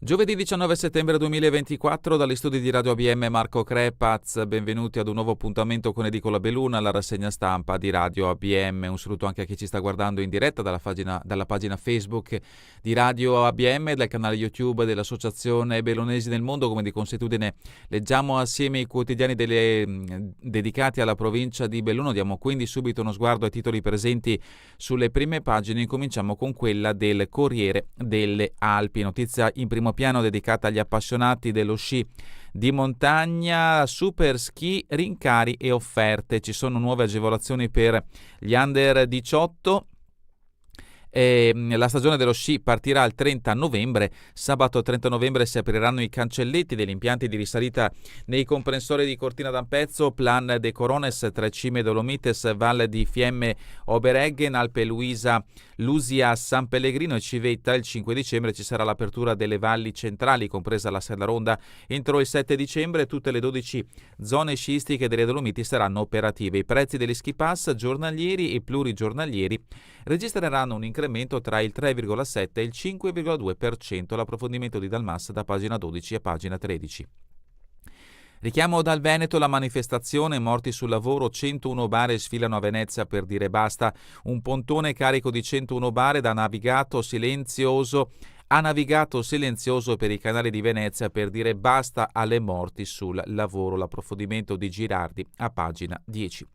Giovedì 19 settembre 2024 dagli studi di Radio ABM Marco Crepaz, benvenuti ad un nuovo appuntamento con Edicola Beluna, la rassegna stampa di Radio ABM. Un saluto anche a chi ci sta guardando in diretta dalla pagina Facebook di Radio ABM e dal canale YouTube dell'Associazione Bellunesi nel Mondo. Come di consuetudine leggiamo assieme i quotidiani dedicati alla provincia di Belluno. Diamo quindi subito uno sguardo ai titoli presenti sulle prime pagine. Incominciamo con quella del Corriere delle Alpi, notizia in primo piano dedicata agli appassionati dello sci di montagna, super ski, rincari e offerte. Ci sono nuove agevolazioni per gli under 18. La stagione dello sci partirà il 30 novembre. Sabato 30 novembre si apriranno i cancelletti degli impianti di risalita nei comprensori di Cortina d'Ampezzo, Plan de Corones, Tre Cime Dolomites, Valle di Fiemme Obereggen, Alpe Luisa, Lusia, San Pellegrino e Civetta. Il 5 dicembre ci sarà l'apertura delle valli centrali, compresa la Serraronda. Entro il 7 dicembre tutte le 12 zone sciistiche delle Dolomiti saranno operative. I prezzi degli ski pass giornalieri e plurigiornalieri registreranno un incremento tra il 3,7 e il 5,2%. L'approfondimento di Dalmas da pagina 12 a pagina 13. Richiamo dal Veneto la manifestazione, morti sul lavoro, 101 bare sfilano a Venezia per dire basta. Un pontone carico di 101 bare ha navigato silenzioso per i canali di Venezia per dire basta alle morti sul lavoro. L'approfondimento di Girardi a pagina 10.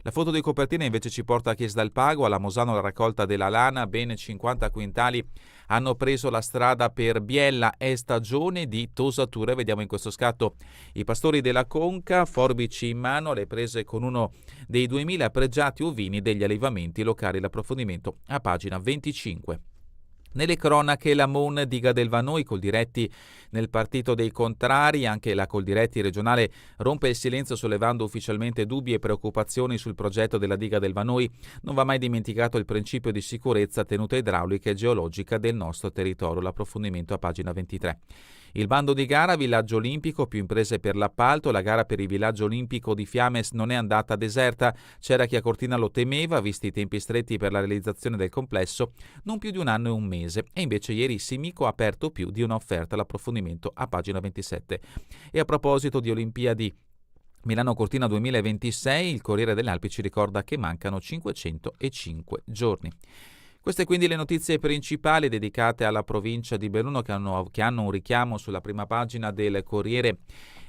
La foto di copertina invece ci porta a Chiesa del Pago, alla Mosano la raccolta della lana, ben 50 quintali hanno preso la strada per Biella, è stagione di tosature. Vediamo in questo scatto i pastori della Conca, forbici in mano, alle prese con uno dei 2000 pregiati ovini degli allevamenti locali. L'approfondimento a pagina 25. Nelle cronache la Mon diga del Vanoi, Coldiretti nel partito dei contrari. Anche la Coldiretti regionale rompe il silenzio sollevando ufficialmente dubbi e preoccupazioni sul progetto della diga del Vanoi. Non va mai dimenticato il principio di sicurezza, tenuta idraulica e geologica del nostro territorio. L'approfondimento a pagina 23. Il bando di gara Villaggio Olimpico, più imprese per l'appalto. La gara per il Villaggio Olimpico di Fiames non è andata deserta. C'era chi a Cortina lo temeva, visti i tempi stretti per la realizzazione del complesso, non più di un anno e un mese. E invece ieri Simico ha aperto più di un'offerta. L'approfondimento a pagina 27. E a proposito di Olimpiadi Milano-Cortina 2026, il Corriere delle Alpi ci ricorda che mancano 505 giorni. Queste quindi le notizie principali dedicate alla provincia di Belluno che hanno un richiamo sulla prima pagina del Corriere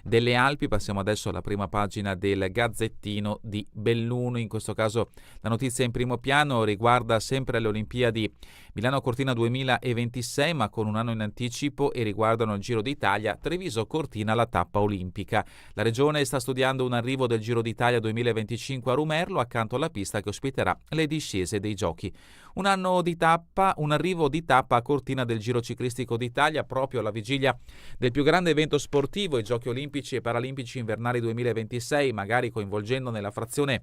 delle Alpi. Passiamo adesso alla prima pagina del Gazzettino di Belluno. In questo caso la notizia in primo piano riguarda sempre le Olimpiadi Milano-Cortina 2026, ma con un anno in anticipo, e riguardano il Giro d'Italia Treviso-Cortina, la tappa olimpica. La regione sta studiando un arrivo del Giro d'Italia 2025 a Rumerlo, accanto alla pista che ospiterà le discese dei giochi. Un arrivo di tappa a Cortina del Giro Ciclistico d'Italia, proprio alla vigilia del più grande evento sportivo, i Giochi Olimpici e Paralimpici Invernali 2026, magari coinvolgendo nella frazione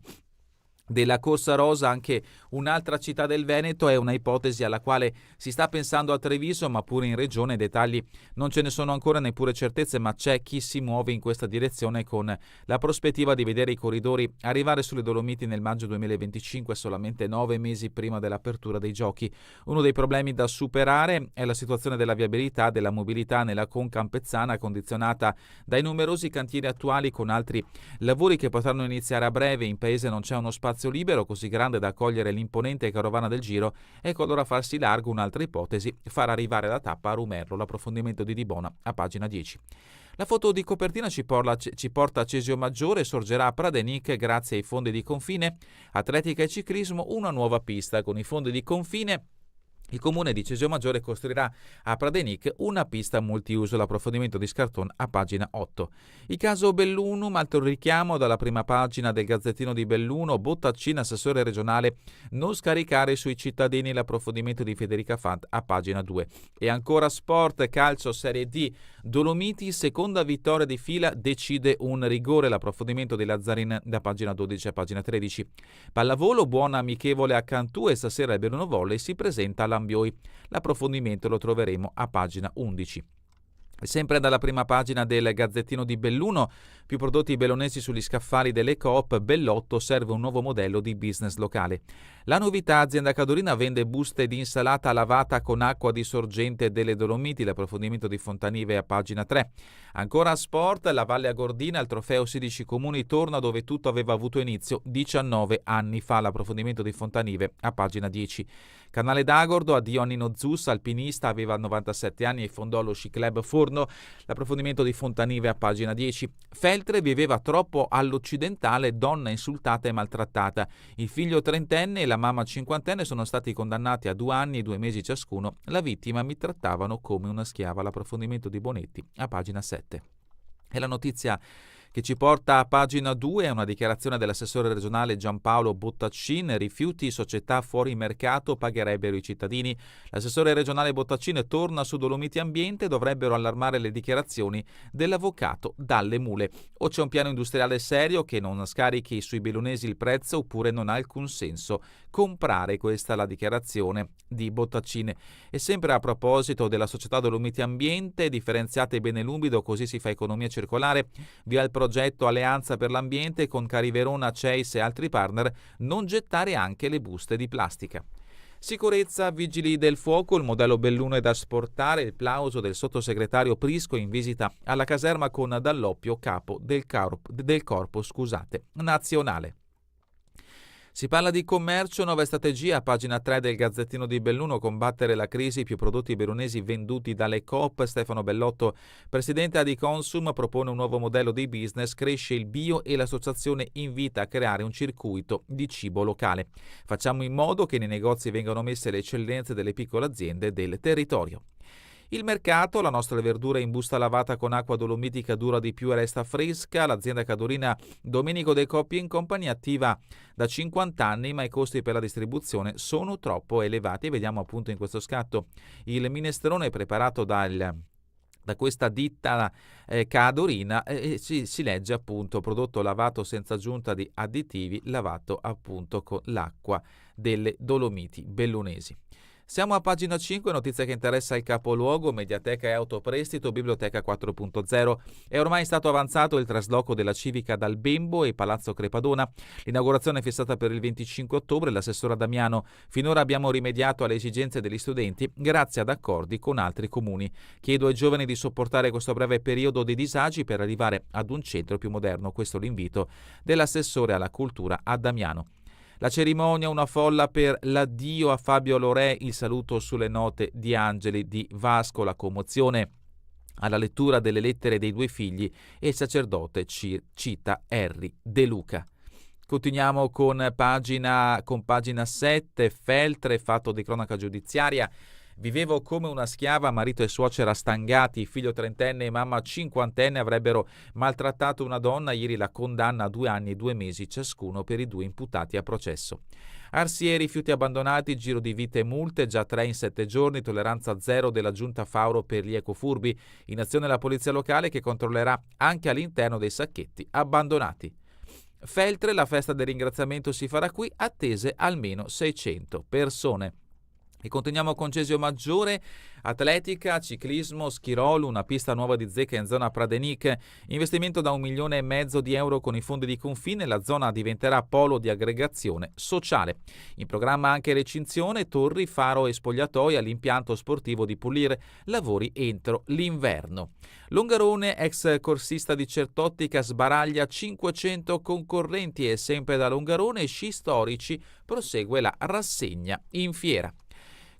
della Corsa Rosa anche un'altra città del Veneto. È una ipotesi alla quale si sta pensando a Treviso, ma pure in regione dettagli non ce ne sono ancora, neppure certezze, ma c'è chi si muove in questa direzione con la prospettiva di vedere i corridori arrivare sulle Dolomiti nel maggio 2025, solamente 9 mesi prima dell'apertura dei giochi. Uno dei problemi da superare è la situazione della viabilità, della mobilità nella Conca Ampezzana, condizionata dai numerosi cantieri attuali con altri lavori che potranno iniziare a breve. In paese non c'è uno spazio libero così grande da accogliere l'imponente carovana del Giro. Ecco allora farsi largo un'altra ipotesi, far arrivare la tappa a Rumerlo. L'approfondimento di Di Bona a pagina 10. La foto di copertina ci porta a Cesio Maggiore, sorgerà a Pradenic grazie ai fondi di confine, atletica e ciclismo, una nuova pista. Con i fondi di confine il comune di Cesio Maggiore costruirà a Pradenic una pista multiuso. L'approfondimento di Scarton a pagina 8. Il caso Bellunum, altro richiamo dalla prima pagina del Gazzettino di Belluno. Bottaccina, assessore regionale, non scaricare sui cittadini. L'approfondimento di Federica Fant a pagina 2. E ancora sport, calcio, Serie D, Dolomiti, seconda vittoria di fila, decide un rigore. L'approfondimento di Lazzarin da pagina 12 a pagina 13. Pallavolo, buona amichevole a Cantù e stasera il Belluno Volley si presenta alla L'approfondimento lo troveremo a pagina 11. Sempre dalla prima pagina del Gazzettino di Belluno, più prodotti bellunesi sugli scaffali delle Coop, Bellotto serve un nuovo modello di business locale. La novità, azienda cadorina vende buste di insalata lavata con acqua di sorgente delle Dolomiti, l'approfondimento di Fontanive a pagina 3. Ancora a sport, la Valle Agordina, il trofeo 16 comuni torna dove tutto aveva avuto inizio 19 anni fa, l'approfondimento di Fontanive a pagina 10. Canale d'Agordo, addio a Nino Zus, alpinista, aveva 97 anni e fondò lo Sci Club Forno, l'approfondimento di Fontanive a pagina 10. Feltre viveva troppo all'occidentale, donna insultata e maltrattata. Il figlio trentenne e la mamma cinquantenne sono stati condannati a 2 anni e 2 mesi ciascuno. La vittima mi trattavano come una schiava, l'approfondimento di Bonetti a pagina 7. E la notizia che ci porta a pagina 2 è una dichiarazione dell'assessore regionale Giampaolo Bottaccin: rifiuti, società fuori mercato, pagherebbero i cittadini. L'assessore regionale Bottaccin torna su Dolomiti Ambiente, dovrebbero allarmare le dichiarazioni dell'avvocato Dalle Mule. O c'è un piano industriale serio che non scarichi sui bellunesi il prezzo, oppure non ha alcun senso comprare. Questa è la dichiarazione di Bottaccin. E sempre a proposito della società Dolomiti Ambiente, differenziate bene l'umido, così si fa economia circolare. Via il progetto Alleanza per l'Ambiente con Cariverona, CEIS e altri partner, non gettare anche le buste di plastica. Sicurezza, vigili del fuoco, il modello Belluno è da esportare, il plauso del sottosegretario Prisco in visita alla caserma con Dall'Oppio, capo del corpo nazionale. Si parla di commercio, nuova strategia, pagina 3 del Gazzettino di Belluno, combattere la crisi, più prodotti bellunesi venduti dalle Coop. Stefano Bellotto, presidente Adiconsum, propone un nuovo modello di business, cresce il bio e l'associazione invita a creare un circuito di cibo locale. Facciamo in modo che nei negozi vengano messe le eccellenze delle piccole aziende del territorio. Il mercato, la nostra verdura in busta lavata con acqua dolomitica dura di più e resta fresca. L'azienda cadorina Domenico De Coppi & Company attiva da 50 anni, ma i costi per la distribuzione sono troppo elevati. Vediamo appunto in questo scatto il minestrone preparato da questa ditta cadorina, si legge appunto prodotto lavato senza aggiunta di additivi, lavato appunto con l'acqua delle Dolomiti bellunesi. Siamo a pagina 5, notizia che interessa il capoluogo, Mediateca e autoprestito, Biblioteca 4.0. È ormai stato avanzato il trasloco della Civica dal Bembo e Palazzo Crepadona. L'inaugurazione è fissata per il 25 ottobre. L'assessora Damiano: finora abbiamo rimediato alle esigenze degli studenti grazie ad accordi con altri comuni. Chiedo ai giovani di sopportare questo breve periodo di disagi per arrivare ad un centro più moderno. Questo è l'invito dell'assessore alla cultura a Damiano. La cerimonia, una folla per l'addio a Fabio Lorè, il saluto sulle note di Angeli di Vasco, la commozione alla lettura delle lettere dei 2 figli e il sacerdote cita Henry De Luca. Continuiamo con pagina 7, Feltre, fatto di cronaca giudiziaria. Vivevo come una schiava, marito e suocera stangati, figlio trentenne e mamma cinquantenne avrebbero maltrattato una donna, ieri la condanna a 2 anni e 2 mesi ciascuno per i 2 imputati a processo. Arsie, rifiuti abbandonati, giro di vite e multe, già 3 in 7 giorni, tolleranza zero della giunta Fauro per gli ecofurbi, in azione la polizia locale che controllerà anche all'interno dei sacchetti abbandonati. Feltre, la festa del ringraziamento si farà qui, attese almeno 600 persone. E continuiamo con Cesio Maggiore, atletica, ciclismo, Schirolo, una pista nuova di zecca in zona Pradenic, investimento da 1,5 milioni di euro con i fondi di confine, la zona diventerà polo di aggregazione sociale. In programma anche recinzione, torri, faro e spogliatoi all'impianto sportivo di Pulir, lavori entro l'inverno. Longarone, ex corsista di Certottica, sbaraglia 500 concorrenti e sempre da Longarone, sci storici, prosegue la rassegna in fiera.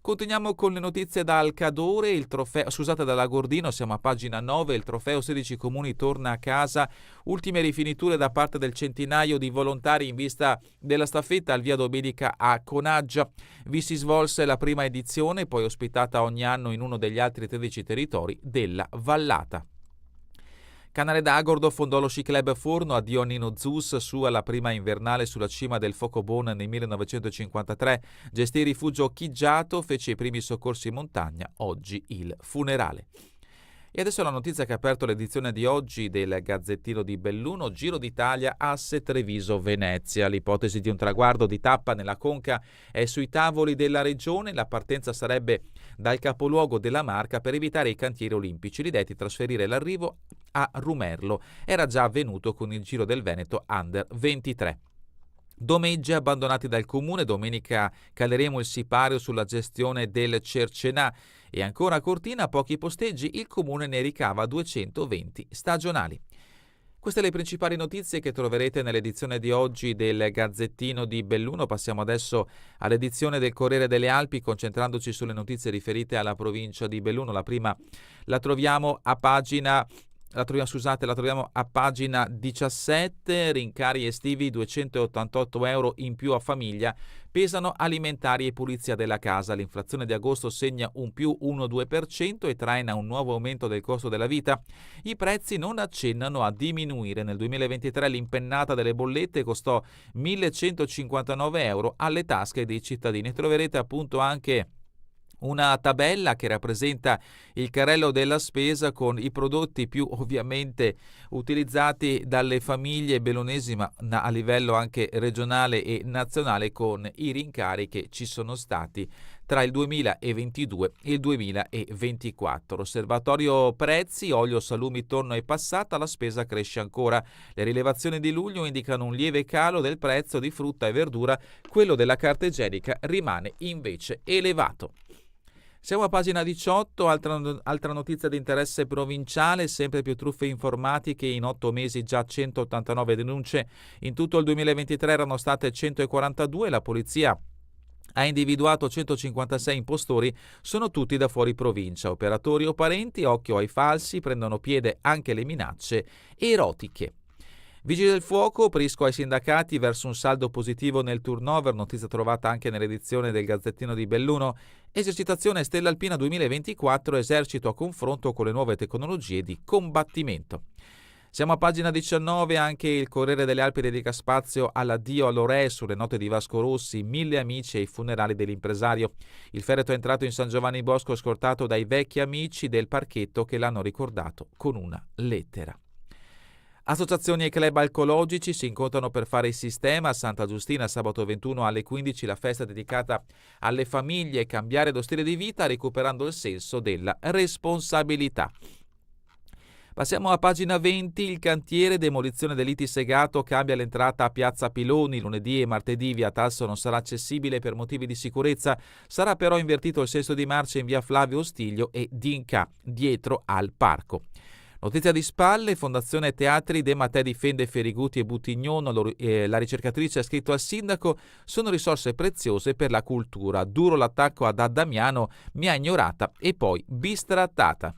Continuiamo con le notizie da Alcadore, dall'Agordino, siamo a pagina 9, il trofeo 16 comuni torna a casa, ultime rifiniture da parte del centinaio di volontari in vista della staffetta al via Domenica a Conaggia. Vi si svolse la prima edizione, poi ospitata ogni anno in uno degli altri 13 territori della vallata. Canale d'Agordo fondò lo Sci Club Forno, addio Nino Zus, sua la prima invernale sulla cima del Focobon nel 1953, gestì il rifugio Chiggiato, fece i primi soccorsi in montagna, oggi il funerale. E adesso la notizia che ha aperto l'edizione di oggi del Gazzettino di Belluno: Giro d'Italia, asse Treviso-Venezia. L'ipotesi di un traguardo di tappa nella conca è sui tavoli della regione. La partenza sarebbe dal capoluogo della Marca per evitare i cantieri olimpici. L'idea è di trasferire l'arrivo a Rumerlo. Era già avvenuto con il Giro del Veneto Under 23. Domegge abbandonati dal comune, domenica caleremo il sipario sulla gestione del Cercenà. E ancora a Cortina, pochi posteggi, il comune ne ricava 220 stagionali. Queste le principali notizie che troverete nell'edizione di oggi del Gazzettino di Belluno. Passiamo adesso all'edizione del Corriere delle Alpi, concentrandoci sulle notizie riferite alla provincia di Belluno. La prima la troviamo a pagina 17, rincari estivi 288 euro in più a famiglia, pesano alimentari e pulizia della casa. L'inflazione di agosto segna un più 1,2% e traina un nuovo aumento del costo della vita. I prezzi non accennano a diminuire. Nel 2023 l'impennata delle bollette costò 1.159 euro alle tasche dei cittadini. Troverete appunto anche una tabella che rappresenta il carrello della spesa con i prodotti più ovviamente utilizzati dalle famiglie bellunesi, ma a livello anche regionale e nazionale, con i rincari che ci sono stati tra il 2022 e il 2024. Osservatorio prezzi: olio, salumi, tonno e passata, la spesa cresce ancora. Le rilevazioni di luglio indicano un lieve calo del prezzo di frutta e verdura, quello della carta igienica rimane invece elevato. Siamo a pagina 18, altra notizia di interesse provinciale: sempre più truffe informatiche, in 8 mesi già 189 denunce, in tutto il 2023 erano state 142, la polizia ha individuato 156 impostori, sono tutti da fuori provincia, operatori o parenti. Occhio ai falsi, prendono piede anche le minacce erotiche. Vigili del fuoco, Prisco ai sindacati verso un saldo positivo nel turnover, notizia trovata anche nell'edizione del Gazzettino di Belluno. Esercitazione Stella Alpina 2024, esercito a confronto con le nuove tecnologie di combattimento. Siamo a pagina 19, anche il Corriere delle Alpi dedica spazio all'addio all'Ore sulle note di Vasco Rossi, 1000 amici ai funerali dell'impresario. Il feretro è entrato in San Giovanni Bosco scortato dai vecchi amici del parchetto che l'hanno ricordato con una lettera. Associazioni e club alcologici si incontrano per fare il sistema. A Santa Giustina sabato 21 alle 15 la festa dedicata alle famiglie e cambiare lo stile di vita recuperando il senso della responsabilità. Passiamo a pagina 20, il cantiere demolizione dell'ITI Segato cambia l'entrata a Piazza Piloni, lunedì e martedì via Tasso non sarà accessibile per motivi di sicurezza, sarà però invertito il senso di marcia in via Flavio Ostiglio e Dinca, dietro al parco. Notizia di spalle: Fondazione Teatri, De Mattei difende Feriguti e Buttignone, la ricercatrice ha scritto al sindaco: sono risorse preziose per la cultura, duro l'attacco ad Damiano, mi ha ignorata e poi bistrattata.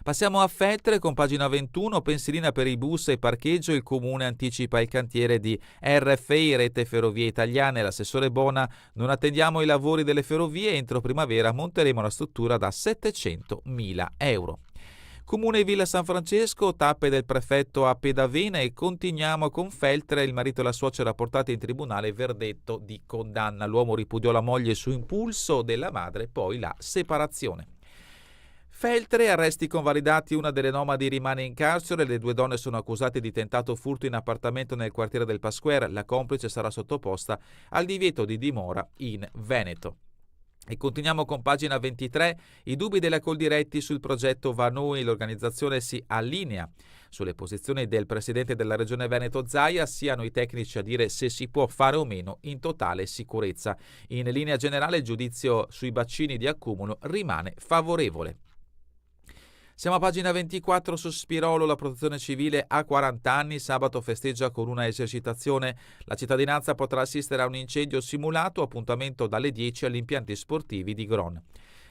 Passiamo a Feltre con pagina 21, pensilina per i bus e parcheggio, il comune anticipa il cantiere di RFI, Rete Ferrovie Italiane, l'assessore Bona: non attendiamo i lavori delle ferrovie, entro primavera monteremo la struttura da 700.000 euro. Comune Villa San Francesco, tappe del prefetto a Pedavena, e continuiamo con Feltre, il marito e la suocera portati in tribunale, verdetto di condanna. L'uomo ripudiò la moglie su impulso della madre, poi la separazione. Feltre, arresti convalidati, una delle nomadi rimane in carcere, le 2 donne sono accusate di tentato furto in appartamento nel quartiere del Pasquer, la complice sarà sottoposta al divieto di dimora in Veneto. E continuiamo con pagina 23, i dubbi della Coldiretti sul progetto Vanoi, l'organizzazione si allinea sulle posizioni del presidente della regione Veneto Zaia, siano i tecnici a dire se si può fare o meno in totale sicurezza. In linea generale il giudizio sui bacini di accumulo rimane favorevole. Siamo a pagina 24, Sospirolo, la protezione civile ha 40 anni, sabato festeggia con una esercitazione, la cittadinanza potrà assistere a un incendio simulato, appuntamento dalle 10 agli impianti sportivi di Gron.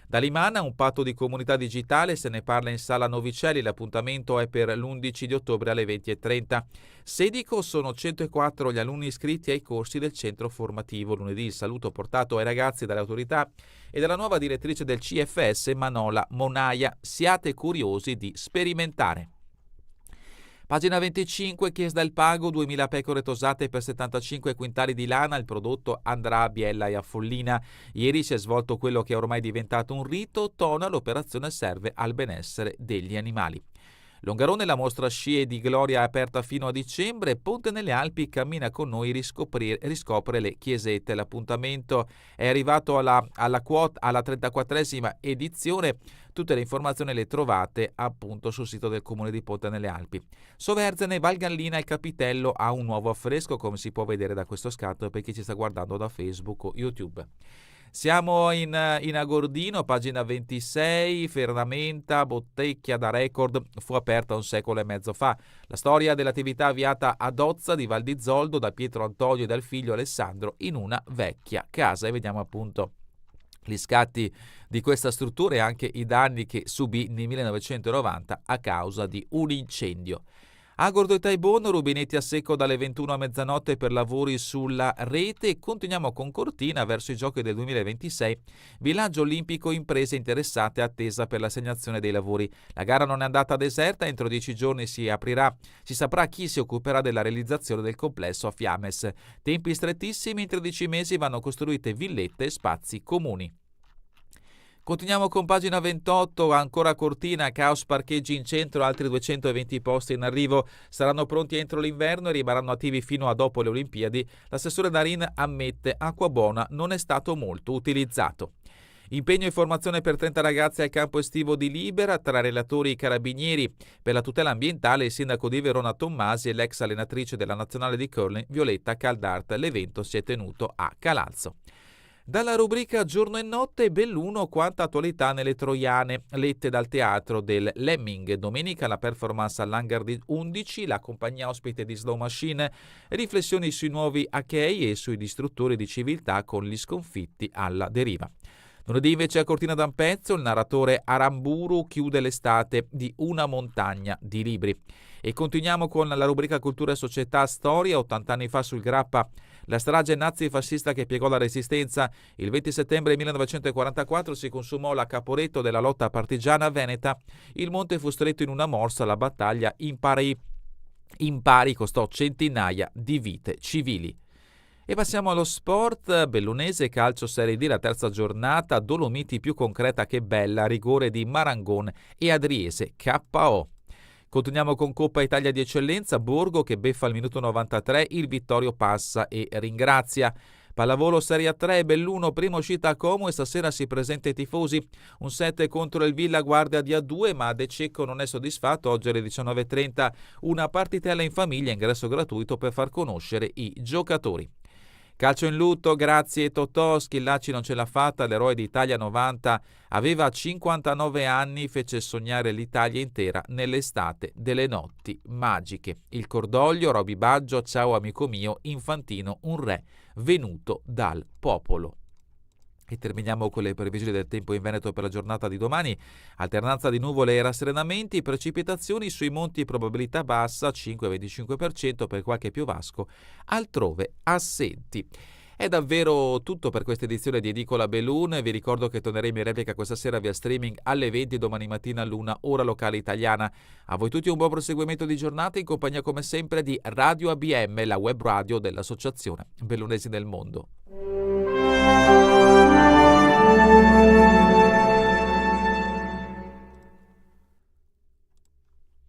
Da Limana un patto di comunità digitale, se ne parla in sala Novicelli, l'appuntamento è per l'11 di ottobre alle 20:30. Sedico, sono 104 gli alunni iscritti ai corsi del centro formativo. Lunedì il saluto portato ai ragazzi dalle autorità e dalla nuova direttrice del CFS Manola Monaia. Siate curiosi di sperimentare. Pagina 25, Chiesa del Pago, 2000 pecore tosate per 75 quintali di lana, il prodotto andrà a Biella e a Follina. Ieri si è svolto quello che è ormai diventato un rito, Tona l'operazione serve al benessere degli animali. Longarone, la mostra sci di Gloria è aperta fino a dicembre. Ponte nelle Alpi, cammina con noi, riscopre le chiesette. L'appuntamento è arrivato alla 34esima edizione. Tutte le informazioni le trovate appunto sul sito del comune di Ponte nelle Alpi. Soverzene, Val Gallina, il capitello ha un nuovo affresco, come si può vedere da questo scatto per chi ci sta guardando da Facebook o YouTube. Siamo in Agordino, pagina 26, ferramenta, bottecchia da record, fu aperta un secolo e mezzo fa. La storia dell'attività avviata a Dozza di Val di Zoldo da Pietro Antonio e dal figlio Alessandro in una vecchia casa. E vediamo appunto gli scatti di questa struttura e anche i danni che subì nel 1990 a causa di un incendio. Agordo e Taibon, rubinetti a secco dalle 21 a mezzanotte per lavori sulla rete. Continuiamo con Cortina verso i giochi del 2026. Villaggio olimpico, imprese interessate, attesa per l'assegnazione dei lavori. La gara non è andata deserta, entro 10 giorni si saprà chi si occuperà della realizzazione del complesso a Fiames. Tempi strettissimi, in 13 mesi vanno costruite villette e spazi comuni. Continuiamo con pagina 28, ancora Cortina, caos parcheggi in centro, altri 220 posti in arrivo saranno pronti entro l'inverno e rimarranno attivi fino a dopo le Olimpiadi. L'assessore Darin ammette acqua buona non è stato molto utilizzato. Impegno e formazione per 30 ragazzi al campo estivo di Libera, tra relatori i carabinieri. Per la tutela ambientale il sindaco di Verona Tommasi e l'ex allenatrice della nazionale di curling Violetta Caldart. L'evento si è tenuto a Calalzo. Dalla rubrica Giorno e Notte, Belluno, quanta attualità nelle Troiane, lette dal teatro del Lemming. Domenica la performance all'Hangar di 11, la compagnia ospite di Slow Machine, riflessioni sui nuovi Achei e sui distruttori di civiltà con gli sconfitti alla deriva. Lunedì invece a Cortina d'Ampezzo il narratore Aramburu chiude l'estate di Una montagna di libri. E continuiamo con la rubrica Cultura e Società Storia. 80 anni fa sul Grappa, la strage nazifascista che piegò la resistenza. Il 20 settembre 1944 si consumò la Caporetto della lotta partigiana veneta. Il monte fu stretto in una morsa, la battaglia impari costò centinaia di vite civili. E passiamo allo sport. Bellunese, calcio Serie D, la terza giornata, Dolomiti più concreta che bella, rigore di Marangon e Adriese KO. Continuiamo con Coppa Italia di Eccellenza, Borgo che beffa al minuto 93, il Vittorio passa e ringrazia. Pallavolo Serie A3, Belluno, prima uscita a Como e stasera si presenta ai tifosi. Un 7 contro il Villa Guardia di A2, ma De Cecco non è soddisfatto. Oggi alle 19.30 una partitella in famiglia, ingresso gratuito per far conoscere i giocatori. Calcio in lutto, grazie Totò, Schillaci non ce l'ha fatta, l'eroe d'Italia 90 aveva 59 anni, fece sognare l'Italia intera nell'estate delle notti magiche. Il cordoglio, Roby Baggio, ciao amico mio, Infantino, un re venuto dal popolo. E terminiamo con le previsioni del tempo in Veneto per la giornata di domani. Alternanza di nuvole e rasserenamenti, precipitazioni sui monti, probabilità bassa, 5-25% per qualche piovasco, altrove assenti. È davvero tutto per questa edizione di Edicola Belun. Vi ricordo che torneremo in replica questa sera via streaming alle 20 domani mattina all'1 ora locale italiana. A voi tutti un buon proseguimento di giornata in compagnia come sempre di Radio ABM, la web radio dell'Associazione Bellunesi del Mondo.